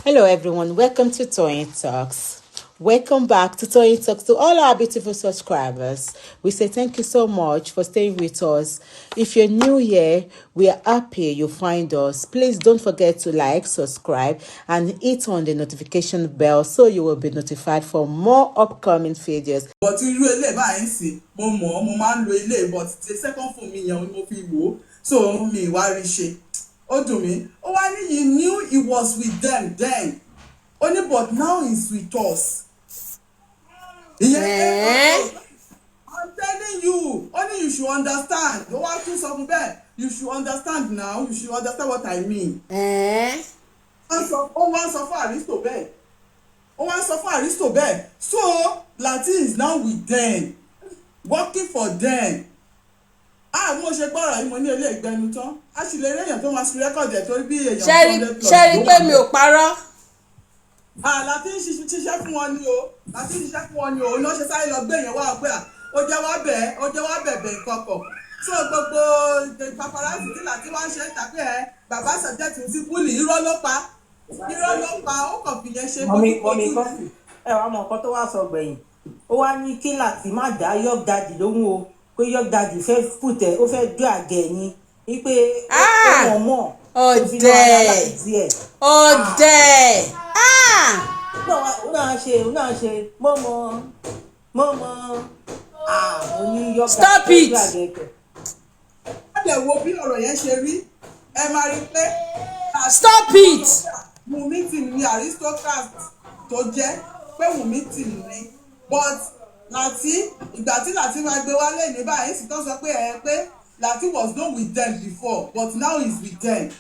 Hello everyone, welcome to Toyeen Talks. Welcome back to Toyeen Talks to all our beautiful subscribers. We say thank you so much for staying with us. If you're new here, we are happy you find us. Please don't forget to like, subscribe, and hit on the notification bell so you will be notified for more upcoming videos. But irú ilé báyìí sì mo máa ń lo ilé but the second phone mi yẹn ni mo fi wò so mi wá rí ṣe ó dùn mí ó wá ní he knew he was with them then only but now he's with us. I'm telling you only you should understand ó wá tún sọ fún bẹ́ẹ̀ you should understand now you should understand what I mean. Ó wá sọ fún Aristo bẹ́ẹ̀ ó wá sọ fún Aristo bẹ́ẹ̀ so Lati is now with them working for them. Mo ṣe gbọ́rọ̀ yìí mo ní ilé ìgbẹ́nu tán a sì lè réyàn tó máa fi rẹ́kọ̀dì ẹ̀ torí bí èèyàn tó lè tọ́ ṣe rí pé mi ò parọ́. Lati ń ṣiṣẹ́ fún wọn ni o Lati ń ṣiṣẹ́ fún wọn ni o iná ṣe sáré lọ gbé yẹn wá pé ó jẹ́ wá bẹ̀bẹ̀ kọ̀kọ̀ so gbogbo paparazzi tí Lati wá ń ṣe tàbí bàbá subject sí búlì irọ́ ló pa ó kàn fi yẹn ṣe bójúbójú. Ẹ wàá mọ nǹkan tó wá sọ gbẹ̀yìn ó wá ní kí Lati má dá Young Daddy lóhùn o pé Young Daddy fẹ́ fùtẹ̀ ó fẹ́ dún àgẹ̀ ni wípé ó mọ̀ ọ̀dẹ̀ ó náà ṣe mọ́mọ́ oní Young Daddy. Stop it. Wọ́n lè wo bí ọ̀rọ̀ yẹn ṣe rí ẹ máa rí pé. Stop it. Wùmí tì ní aristocrat tó jẹ́ pé Wùmí tì ní but Lati ìgbà tí Lati máa gbé wálé ní báyìí sì tó sọ pé Lati was not with them before but now he's with them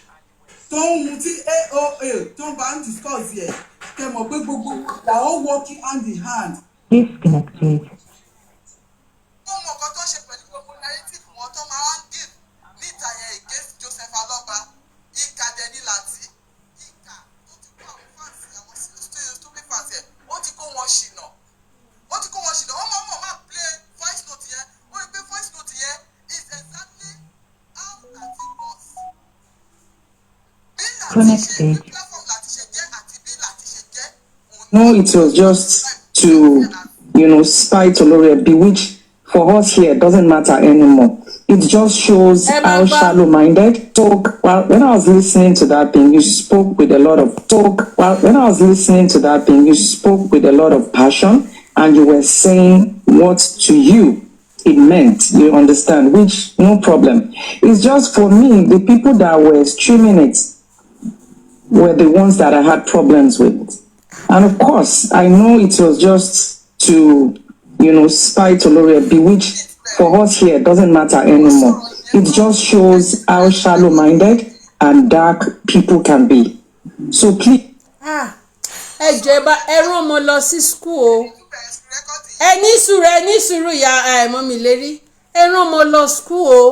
tó ń mu tí AOA tó ń bá ń discuss yẹ kẹ mọ̀ pé gbogbo they are all working hand in hand. Disconnected. ó mọ nǹkan tó ṣe pẹ̀lú gbogbo narrative wọn tó máa ń dì níta yẹn against Joseph Aloba ìkà dẹ̀ ní Lati ìkà tó ti kó àwọn fáǹsì àwọn stupid fáǹsì ẹ̀ ó ti kó wọn ṣìnà wọ́n máa play voice note yẹn ó rí pé voice note yẹn is exactly how Lati was. Bí Lati ṣe bí platform Lati ṣe jẹ́ àti bí Lati ṣe jẹ́. No, it was just to, spite Olori, which for us here doesn't matter anymore. It just shows how shallow-minded. When I was listening to that thing, you spoke with a lot of passion, and you were saying what to you it meant. You understand? Which no problem. It's just for me, the people that were streaming it were the ones that I had problems with. And of course, I know it was just to, spite Olori, which for us here doesn't matter anymore. It just shows how shallow-minded and dark people can be. So please. Ẹ jọ̀ọ́ ẹ rán ọmọ lọ sí school o. Ẹ ní sùúrù ya mọ́mì lérí. Ẹ rán ọmọ lọ school o.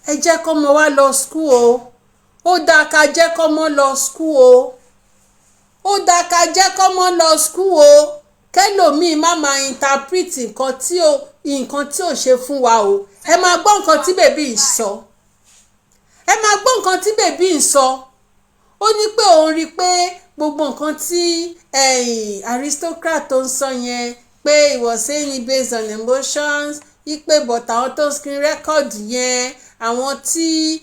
Ẹ jẹ́ kó mọ wá lọ school o. Ó dáa ká jẹ́ kó mọ lọ school o. Kẹ́lòmíì má máa interpret nǹkan tí ò ṣe fún wa o. Ẹ máa gbọ́ nǹkan tí bèbí ń sọ. Ó ní pé òun rí pé gbogbo nǹkan tí aristocrat tó ń sọ yẹn pé he was saying it based on emotions ipe but àwọn tó screen record yẹn àwọn tí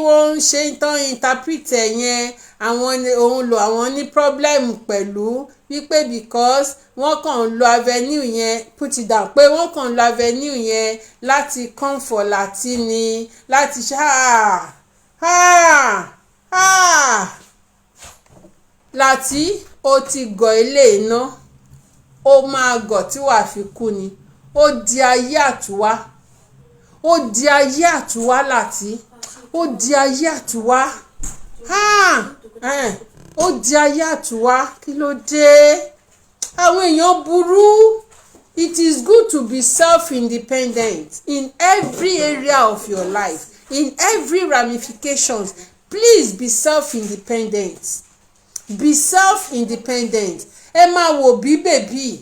wọ́n ń ṣe tán interpret yẹn àwọn ní problem pẹ̀lú wípé because wọ́n kàn ń lo avenue yẹn put it down pé wọ́n kàn ń lo avenue yẹn láti come for Lati ni láti Lati ó ti gọ̀ ilé iná ó máa gọ̀ tí wàá fi kú ni ó di ayé àtúwá Lati ó di ayé àtúwá kí ló dé àwọn èèyàn burú. It is good to be self-independent in every area of your life, in every ramifications. Please be self-independent. Ẹ máa wò bí bèbí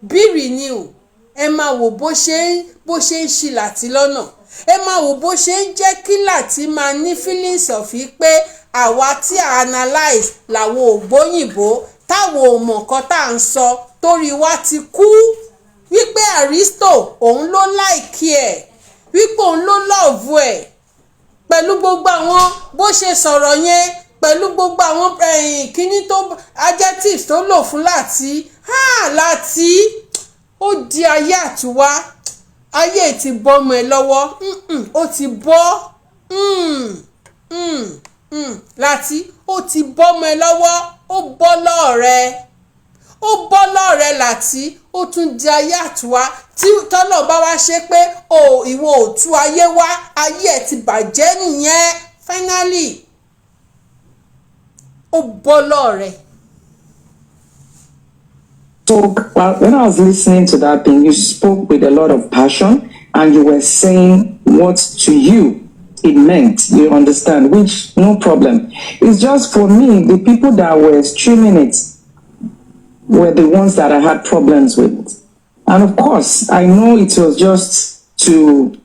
bí renew ẹ máa wò bó ṣe ń ṣì Lati lọ́nà ẹ máa wò bó ṣe ń jẹ́ kí Láti máa ní feelings of pé àwa tí a analyse làwọn ògbóyìnbó táwọn ò mọ̀ nǹkan tá à ń sọ torí wa ti kú wípé Aristo òun ló láìkí ẹ̀ wípé òun ló lọ́ọ̀vù ẹ̀ pẹ̀lú gbogbo àwọn bó ṣe sọ̀rọ̀ yẹn pẹ̀lú gbogbo àwọn kíní tó adjectives tó lò fún Láti Láti ó di ayé àtúwá ayé ti bọ́ ọmọ ẹ lọ́wọ́ ó ti bọ́ Láti ó ti bọ́ ọmọ ẹ lọ́wọ́ ó bọ́ lọ́ọ̀rẹ́ Láti ó tún di ayé àtúwá tí tọ́lọ̀ bá wá ṣe pé ìwọ ò tú ayé wá ayé ẹ̀ ti bàjẹ́ nìyẹn finally ó bọ́ lọ́ọ̀rẹ́. So when I was listening to that thing, you spoke with a lot of passion and you were saying what to you it meant, you understand, which no problem. It's just for me, the people that were streaming it were the ones that I had problems with. And of course, I know it was just to,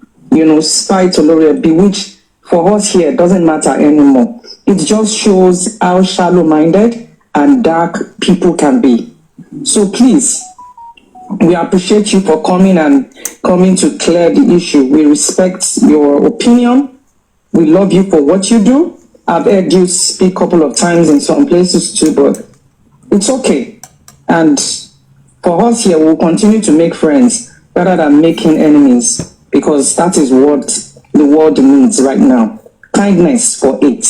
spite Olorebi, which for us here doesn't matter anymore. It just shows how shallow-minded and dark people can be. So please, we appreciate you for coming to clear the issue. We respect your opinion. We love you for what you do. I've heard you speak a couple of times in some places too, but it's okay. And for us here, we'll continue to make friends rather than making enemies, because that is what the world needs right now. Kindness for it.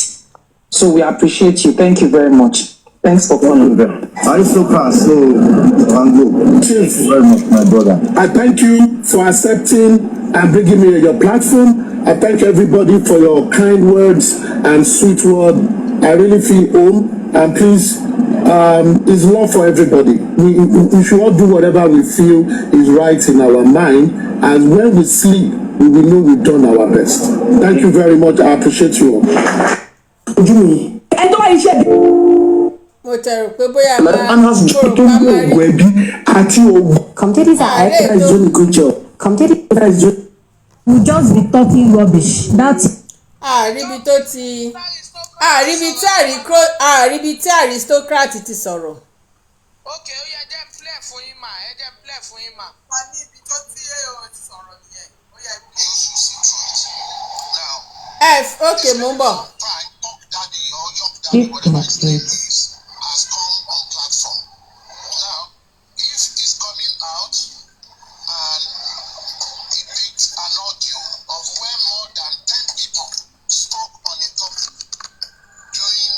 So we appreciate you. Thank you very much. Thanks for coming. Aristocrats, so Anglo. Thank you very much, my brother. I thank you for accepting and bringing me on your platform. I thank everybody for your kind words and sweet word. I really feel home, and please, it's love for everybody. We should all do whatever we feel is right in our mind, and when we sleep, we will know we've done our best. Thank you very much. I appreciate you all. Commentators are doing a good job. Commentators will just be talking rubbish. That's àríbi tí aristocrat ti sọ̀rọ̀. Okay, ó yẹ jẹ́ play fún yín mà, ẹ jẹ́ play fún yín mà. A ní ibi tó tí ó ti sọ̀rọ̀ nìyẹn, ó yẹ play. Okay, mo ń bọ̀. Has come on platform. Now, if it's coming out and he picked an audio of where more than 10 people spoke on a topic doing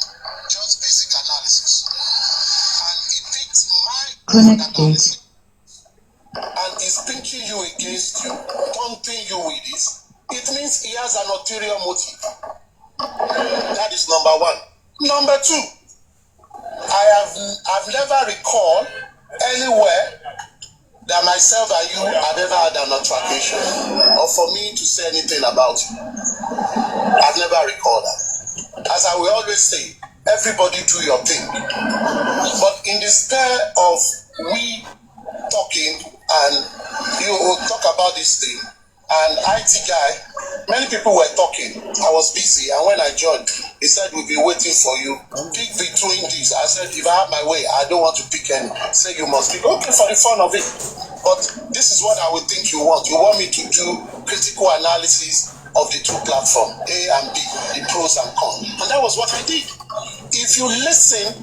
just basic analysis, and he picked my analysis and is pinching you against you, taunting you with this, it means he has an ulterior motive. That is number one. Number two, I've never recalled anywhere that myself and you have ever had an altercation or for me to say anything about you. I've never recalled that. As I will always say, everybody do your thing. But in the spur of we talking and you will talk about this thing, and IT guy, many people were talking. I was busy, and when I joined, he said, "We'll be waiting for you. Pick between these." I said, "If I have my way, I don't want to pick any." Say you must pick. Okay, for the fun of it. But this is what I would think you want. You want me to do critical analysis of the two platforms, A and B, the pros and cons. And that was what I did. If you listen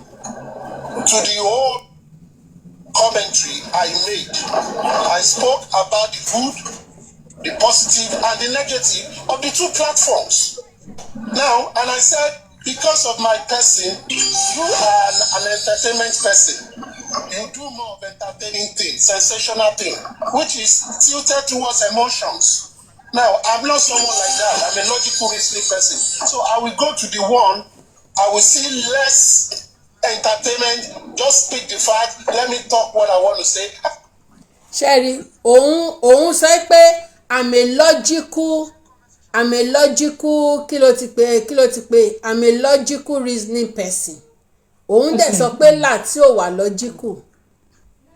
to the whole commentary I made, I spoke about the good, the positive and the negative of the two platforms. Now, and I said, because of my person, you are an entertainment person. You do more of entertaining things, sensational thing, which is tilted towards emotions. Now, I'm not someone like that. I'm a logical reasoning person. So I will go to the one, I will see less entertainment, just speak the fact, let me talk what I want to say. Sherry, òun sọ pé I'm a logical kí ló ti pè I'm a logical reasoning person. Òun dẹ̀ sọ pé Láti ò wà logical.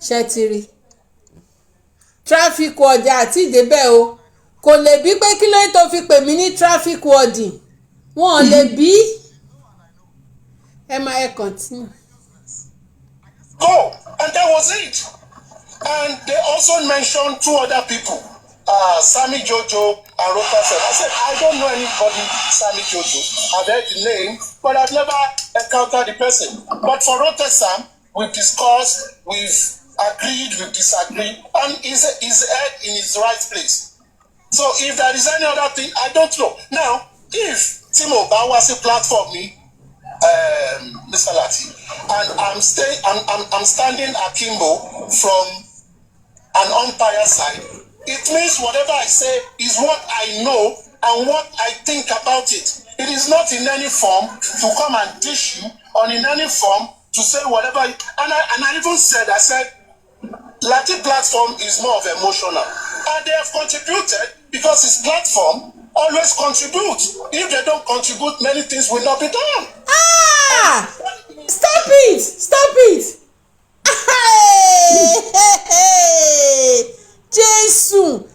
Ṣé ti rí? Traffic ọjà àti ìdébẹ̀ o. kò lè bí pé kí ló tó fi pè mí ní traffic warden wọn lè bí ẹ máa ẹ continue. Go, and that was it. And they also mentioned 2 other people, Sammy Jojo and Rotasem. I said, I don't know anybody, Sammy Jojo. I've heard the name, but I've never encountered the person. But for Rotasem, we've discussed, we've agreed, we've disagreed, and his head in his right place. So if there is any other thing, I don't know. Now, if Timo Bawasi platform me, Mr. Lati, and I'm standing akimbo from an umpire side, it means whatever I say is what I know and what I think about it. It is not in any form to come and dish you, or in any form to say whatever. And I even said, I said, Lati platform is more of emotional, and they have contributed because his platform always contributes. If they don't contribute, many things will not be done. Stop it! Stop it! Jésù!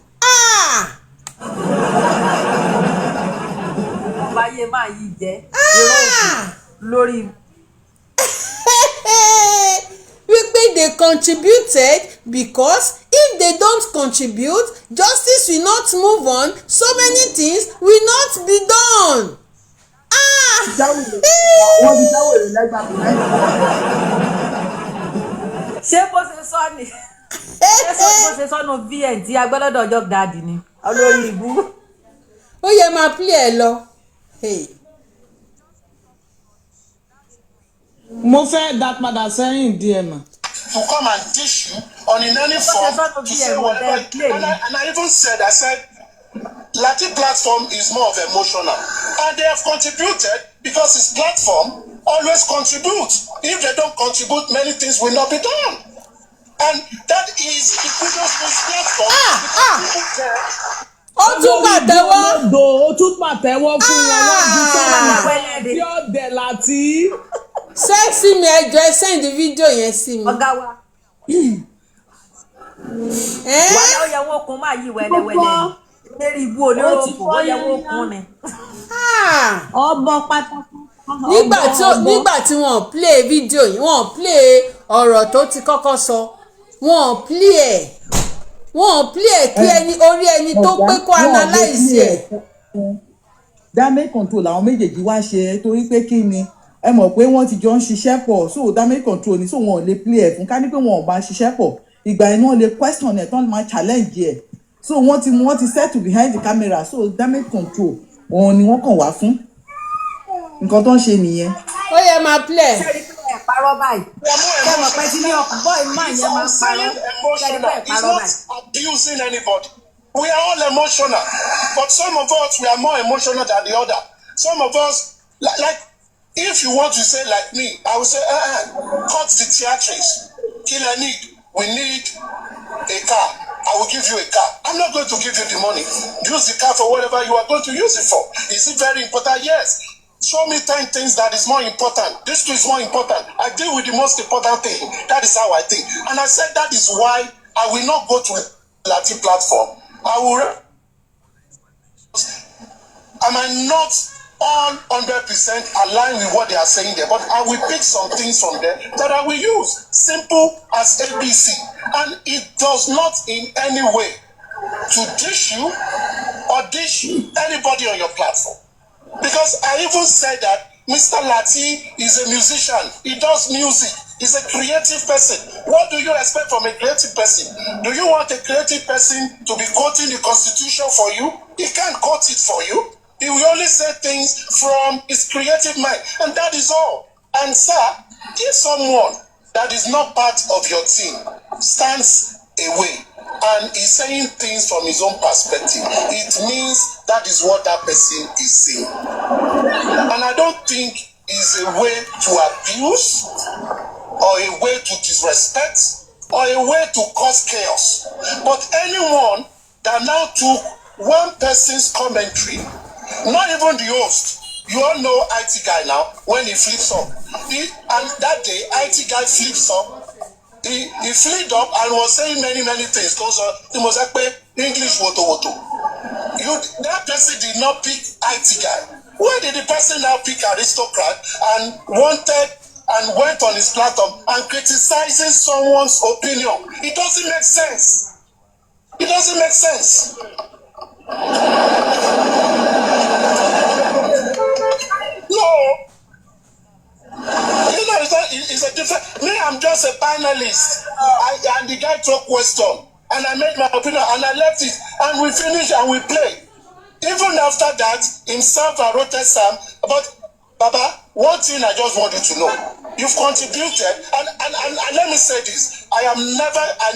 Báyé máa yí jẹ́ lórí. Wípé they contributed because if they don't contribute, justice will not move on, so many things will not be done. Wọ́n ti jáwèrè lẹ́gbàá kò lẹ́yìn. Ṣé bó ṣe sọ ni? Ṣé bó ṣe sọ́nu VN tí agbẹ́lọ́dọ̀ ọjọ́ dáàdì ni? Olórí ìbú. Ó yẹ máa play ẹ lọ. Mo fẹ́ dá padà sẹ́yìn díẹ̀ mà. To come and dish you on in any form to say whatever. And I even said, I said, Lati platform is more of emotional, and they have contributed because his platform always contributes. If they don't contribute, many things will not be done, and that is the kudos to his platform. Ó tún pàtẹ́wọ́. Ó tún pàtẹ́wọ́ fún wọn lọ́dún sọ́wọ́n tí ó dẹ̀ Lati. Sẹ́ẹ̀sì mi ẹjọ́ ẹ send fídíò yẹn sí mi. Ọ̀gá wa. Wàá ó yẹ wọ́n kun máa yí wẹ́lẹ́wẹ́lẹ́. Lérí ibú oníròpò ó yẹ wọ́n kun ni. Ọbọ̀ pátákó. Nígbà tí wọ́n play fídíò yìí, wọ́n play ọ̀rọ̀ tó ti kọ́kọ́ sọ, wọ́n play kí orí ẹni tó pé kó analyze ẹ̀. Damage control làwọn méjèèjì wá ṣe torí pé kí ni ẹ mọ̀ pé wọ́n ti jọ ń ṣiṣẹ́ pọ̀, so damage control ni, so wọn ò lè play ẹ̀ fún ká ní pé wọn ò bá ṣiṣẹ́ pọ̀ ìgbà yẹn wọ́n lè question ẹ̀ tán máa challenge ẹ̀, so wọ́n ti settle behind the camera, so damage control òun ni wọ́n kàn wá fún nǹkan tó ń ṣe nìyẹn. Ó yẹ máa play. Parọ́ báyìí. Ṣé mo pẹ́ tí ní ọkùnrin bọ́ọ̀ máa yẹn máa parọ́? He's not abusing anybody. We are all emotional, but some of us, we are more emotional than the other. Some of us, like if you want to say like me, I will say, cut the theatrics. Kill a need. We need a car. I will give you a car. I'm not going to give you the money. Use the car for whatever you are going to use it for. Is it very important? Yes. Show me 10 things that is more important. This too is more important. I deal with the most important thing. That is how I think. And I said that is why I will not go to Lati platform. I might not all 100% align with what they are saying there, but I will pick some things from there that I will use. Simple as ABC. And it does not in any way to dish you or dish anybody on your platform. Because I even said that Mr. Lati is a musician. He does music. He's a creative person. What do you expect from a creative person? Do you want a creative person to be quoting the Constitution for you? He can't quote it for you. He will only say things from his creative mind. And that is all. And sir, if someone that is not part of your team stands away and is saying things from his own perspective, it means that is what that person is saying. And I don't think it's a way to abuse or a way to disrespect or a way to cause chaos. But anyone that now took one person's commentary, not even the host, you all know IT guy now, when he flips up. And that day, IT guy flips up. He flipped up and was saying many things. He was like, English woto. That person did not pick IT guy. Why did the person now pick aristocrat and went on his platform and criticizing someone's opinion? It doesn't make sense. It doesn't make sense. No. It's a different. Me, I'm just a panelist. And the guy took question, and I made my opinion, and I left it, and we finished and we played. Even after that, himself, I wrote Sam. But Baba, one thing I just want you to know: you've contributed, and let me say this: I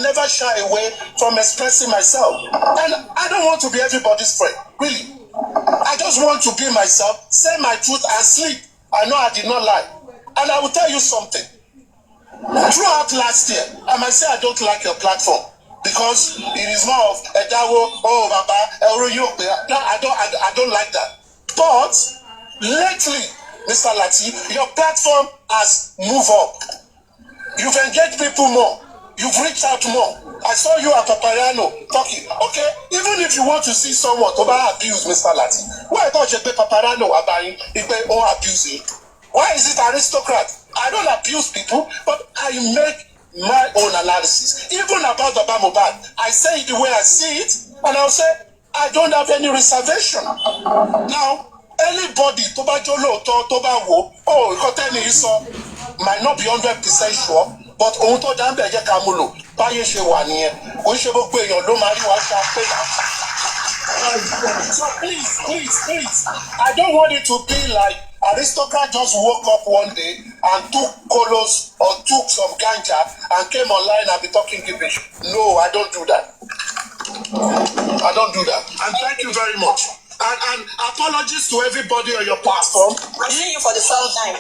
never shy away from expressing myself, and I don't want to be everybody's friend, really. I just want to be myself, say my truth, and sleep. I know I did not lie. And I will tell you something. Throughout last year, I might say I don't like your platform because it is more of a dawo, oh Baba, no, I don't like that. But lately, Mr. Lati, your platform has moved up. You've engaged people more. You've reached out more. I saw you at Paparano talking. Okay, even if you want to see someone to abuse Mr. Lati, why don't you pay Paparano about abusing? Why is it aristocrat? I don't abuse people, but I make my own analysis. Even about the Bamobad, I say it the way I see it, and I'll say I don't have any reservation. Now, anybody, might not be 100% sure, but so please, I don't want it to be like aristocrat just woke up one day and took colos or took some ganja and came online and be talking gibberish. No, I don't do that. I don't do that. And thank you very much. And apologies to everybody on your platform. I'm seeing you for the first time.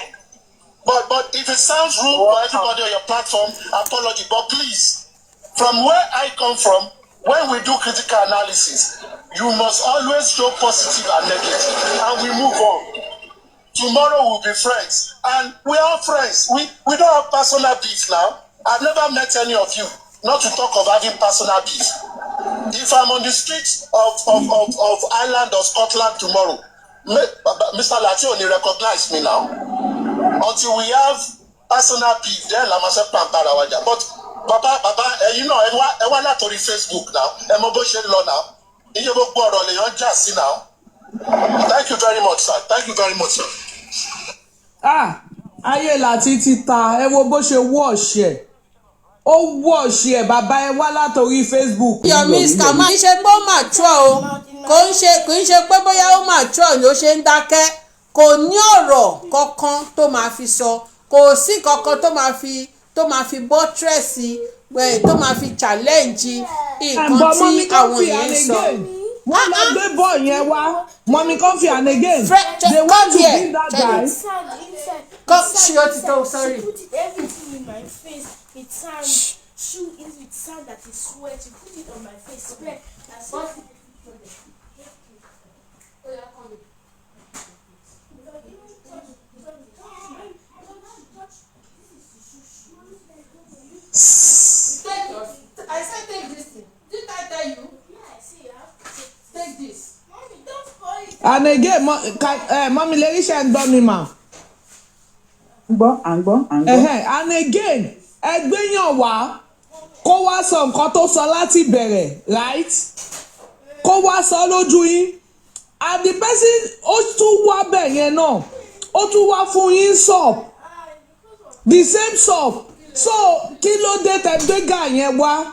But if it sounds rude for everybody on your platform, apology. But please, from where I come from, when we do critical analysis, you must always show positive and negative, and we move on. Tomorrow we'll be friends, and we are friends. We don't have personal beef now. I've never met any of you, not to talk of having personal beef. If I'm on the streets of Ireland or Scotland tomorrow, Mr. Lati only recognize me now. Until we have personal beef, then I'm a Pamparawaja. But Baba, you know, I want to on Facebook now. I'm a bush now. Now. Thank you very much, sir. Thank you very much, sir. Ayé Lati ti ta, ẹ wo bó ṣe wash ẹ̀. Ó wash ẹ̀, bàbá ẹ wá látòrí Facebook. Yomi Scammer kì í ṣe pé ó mature o. Kò ń ṣe pé bóyá ó mature ló ṣe ń dákẹ́. Kò ní ọ̀rọ̀ kankan tó máa fi sọ. Kò sí kankan tó máa fi buttress tó máa fi challenge nǹkan tí àwọn yẹn ń sọ. Wọ́n lọ gbé bọ́ọ̀ yẹn wá. Mommy Comfy and again. They want to beat that guy. Come, sorry. She put it everything in my face. It's sand. Shoe is with sand that is sweat. She put it on my face. Sweat. That's what. I said take this thing. Didn't I tell you? Yeah, I see. You have to take this. Mommy, don't spoil it. And again, Mommy Lerisha and Donima. And again, ẹgbẹ́yàn wá kó wá sọ nǹkan tó sọ láti bẹ̀rẹ̀, right? Kó wá sọ lójú yín. And the person ó tún wá bẹ̀ yẹn náà. Ó tún wá fún yín sub. The same sub. So kí ló dé tẹ́ gbé gà yẹn wá?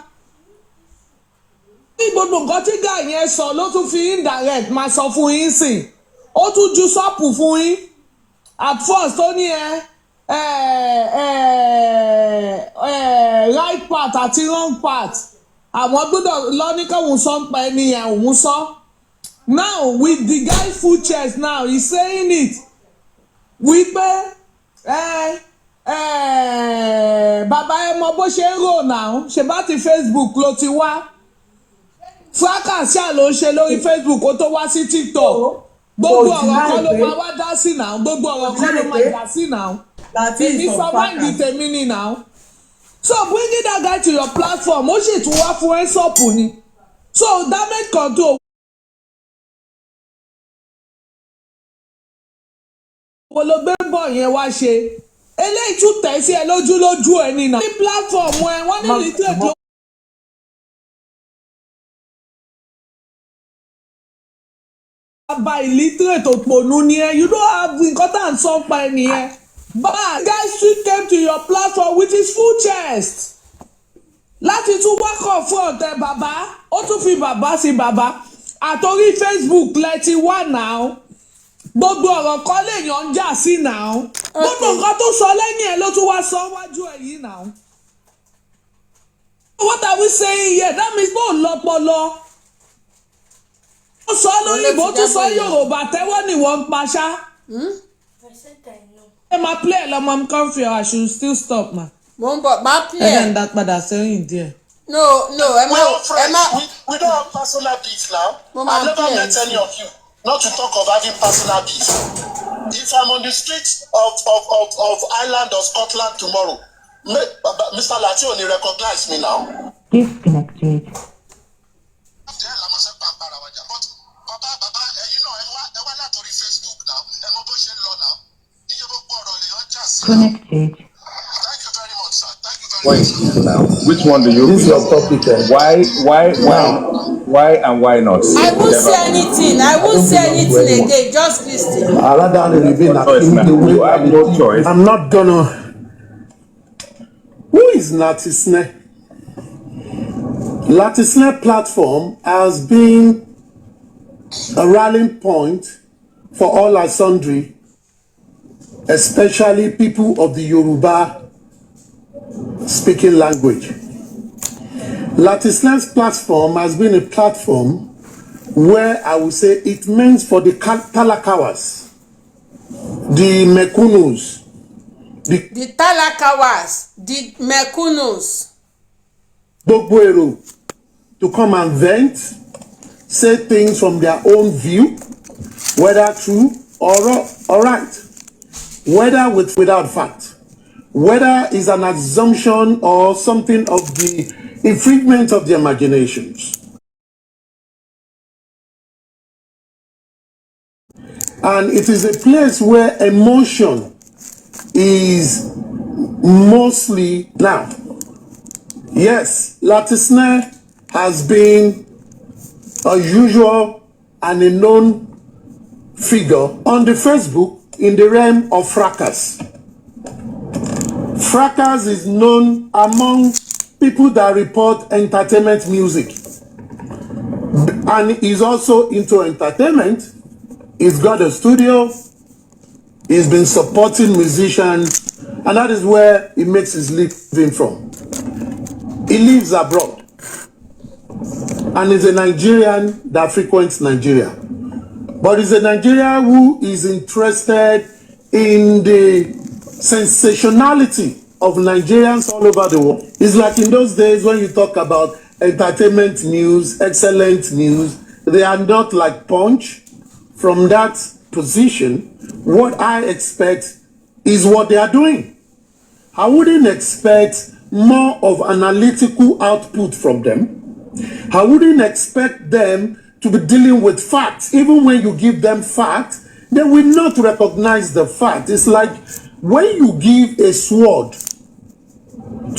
Ní gbogbo nǹkan tí gà yẹn sọ ló tún fi indirect máa sọ fún yín sìn. Ó tún ju sọ́ọ̀pù fún yín. At first ó ní right part àti wrong part. Àwọn gbọ́dọ̀ lọ ní káwọn sọ ń pa ẹni yẹn òun sọ. Now with the guy full chest now he's saying it. Wípé bàbá ẹ mọ bó ṣe ń rò náà ṣe bá ti Facebook ló ti wá. Fracas ṣáà ló ń ṣe lórí Facebook kó tó wá sí TikTok. Gbogbo ọ̀rọ̀ kan ló máa wá dá sí náà. Gbogbo ọ̀rọ̀ kan ló máa dá sí náà. Èmi sọ máìndì tèmi ni náà. So bringing that guy to your platform ó sì tún wá fún ẹ́sọ̀pù ni. So damage control wo ló gbé bọ̀ yẹn wá ṣe eléyìí tún tẹ̀ sí ẹ lójú ẹ nínà. ní platform ẹ wọ́n ní literate ló. By illiterate òpònú ni ẹ you don't have nǹkan tá à ń sọ pa ẹ nìyẹn. But guys still came to your platform with his full chest. Láti tún wákọ̀ fún ọ̀tẹ̀ bàbá ó tún fi bàbá sí bàbá àtòrí Facebook lẹ́tí wà náà gbogbo ọ̀rọ̀ kan lèèyàn ń jà sí náà gbogbo nǹkan tó sọ lẹ́yìn ẹ̀ ló tún wá sọ wájú ẹ̀ yìí náà. What are we saying here? That means bó lọ́pọlọ. Ó sọ lóyìnbó tún sọ Yorùbá tẹ́wọ́ ni wọ́n ń paṣá. Ẹ máa play ẹ̀ lọ́mọ mi come for I should still stop ma. Mo ń bọ̀ máa play. Ẹ jẹ́ ń dá padà sẹ́yìn díẹ̀. No, We don't have personal beef now. I've never met any of you. Not to talk of having personal beef. If I'm on the streets of Ireland or Scotland tomorrow, Mr. Lati only recognize me now. Disconnected. Connected. Thank you very much, sir. Thank you very much. Now, which one do you? This is your topic. Why and why not? I won't say anything. I won't say anything again. Just listen. You have no choice. I'm not gonna. Who is Latisneh? Latisneh platform has been a rallying point for all our sundry, especially people of the Yoruba speaking language. Latisneh's platform has been a platform where I would say it means for the Talakawas, the Mekunus, the Talakawas, the Mekunus, Bogwero, to come and vent, say things from their own view, whether true or right, whether without fact, whether it's an assumption or something of the infringement of the imaginations. And it is a place where emotion is mostly now. Yes, Latisneh has been a usual and a known figure on the Facebook in the realm of fracas. Fracas is known among people that report entertainment music, and is also into entertainment. He's got a studio, he's been supporting musicians, and that is where he makes his living from. He lives abroad and is a Nigerian that frequents Nigeria, but is a Nigerian who is interested in the sensationality of Nigerians all over the world. It's like in those days when you talk about entertainment news, excellent news, they are not like Punch. From that position, what I expect is what they are doing. I wouldn't expect more of analytical output from them. I wouldn't expect them to be dealing with facts. Even when you give them facts, they will not recognize the fact. It's like when you give a sword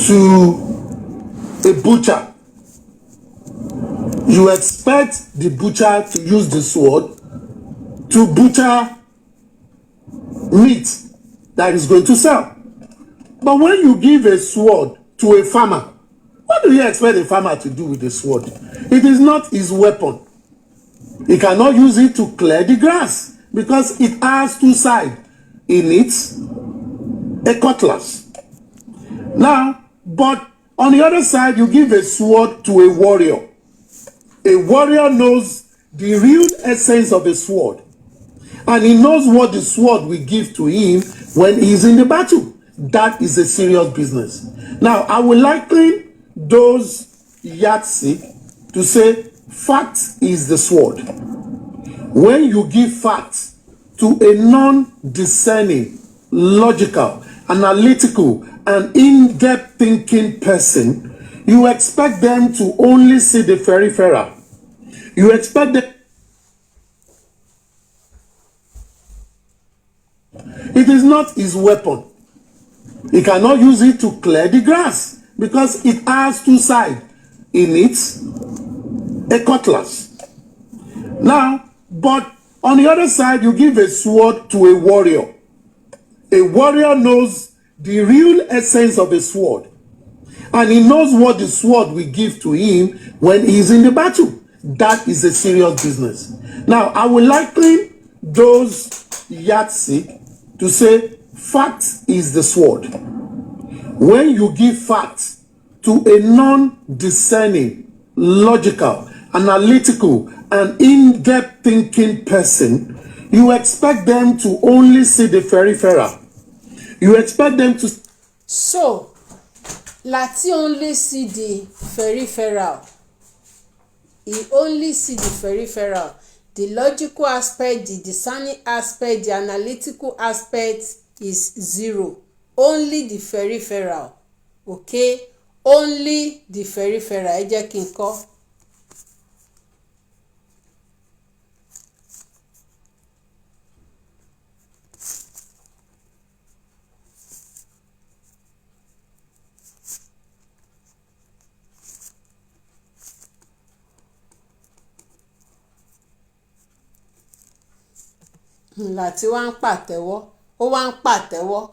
to a butcher, you expect the butcher to use the sword to butcher meat that is going to sell. But when you give a sword to a farmer, what do you expect a farmer to do with the sword? It is not his weapon. He cannot use it to clear the grass because it has two sides. It needs a cutlass. Now, but on the other side, you give a sword to a warrior. A warrior knows the real essence of a sword. And he knows what the sword will give to him when he is in the battle. That is a serious business. Now, I will liken those yardstick to say fact is the sword. When you give facts to a non-discerning, logical, analytical, and in-depth thinking person, you expect them to only see the peripheral. You expect them. It is not his weapon. He cannot use it to clear the grass because it has two sides. In it, a cutlass. Now, but on the other side, you give a sword to a warrior. A warrior knows the real essence of a sword. And he knows what the sword will give to him when he is in the battle. That is a serious business. Now, I will liken those yardstick to say, fact is the sword. When you give fact to a non-discerning, logical, analytical, and in-depth thinking person, you expect them to only see the peripheral. You expect them to... So, Lati only see the peripheral. He only see the peripheral. The logical aspect, the discerning aspect, the analytical aspect is zero. Only the peripheral. Okay? Only the peripheral. Ẹ jẹ́ kí n kọ́. Láti wá ń pàtẹ́wọ́, ó wá ń pàtẹ́wọ́.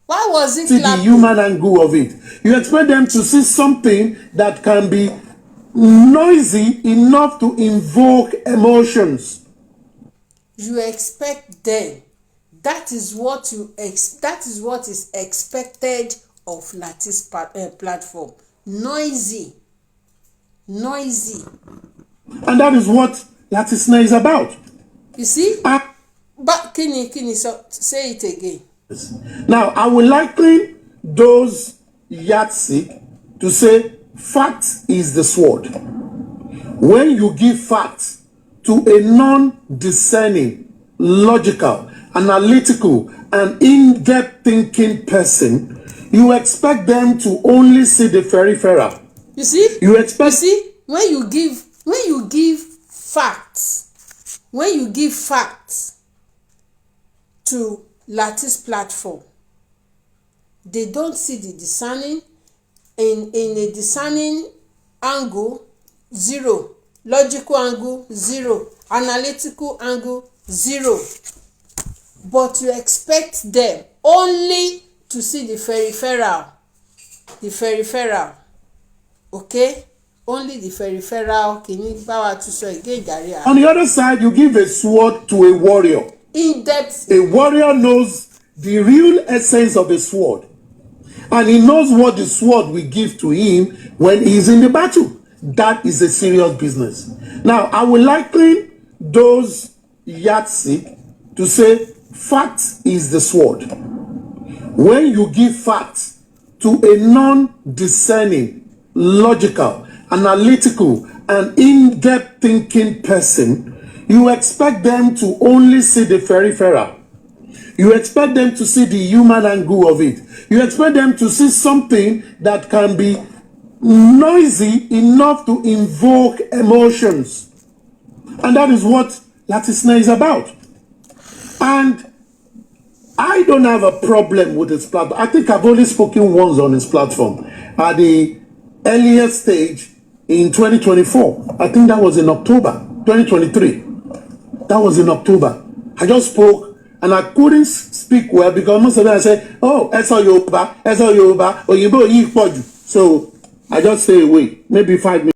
Why was it see the human angle of it? You expect them to see something that can be noisy enough to invoke emotions. You expect them. That is what that is what is expected of Lati's platform. Noisy. Noisy. And that is what Latisneh is about. You see? But kini, so say it again. Now, I will liken those yardstick to say fact is the sword. When you give fact to a non-discerning, logical, analytical, and in-depth thinking person, you expect them to only see the peripheral. You see? You see? When you give facts, to Lati's platform, they don't see the discerning. In a discerning angle, 0. Logical angle, 0. Analytical angle, 0. But you expect them only to see the peripheral. The peripheral. Okay? Only the peripheral. On the other side, you give a sword to a warrior. In-depth. A warrior knows the real essence of a sword. And he knows what the sword will give to him when he is in the battle. That is a serious business. Now, I will liken those yardstick to say fact is the sword. When you give fact to a non-discerning, logical, analytical, and in-depth thinking person, you expect them to only see the peripheral. You expect them to see the human angle of it. You expect them to see something that can be noisy enough to invoke emotions. And that is what Latisneh is about. And I don't have a problem with his platform. I think I've only spoken once on his platform at the earliest stage in 2024. I think that was in October 2023. That was in October. I just spoke and I couldn't speak well because most of them I said, oh, Eso Yoruba, Oyinbo Yi Poju. So I just stay away. Maybe 5 minutes.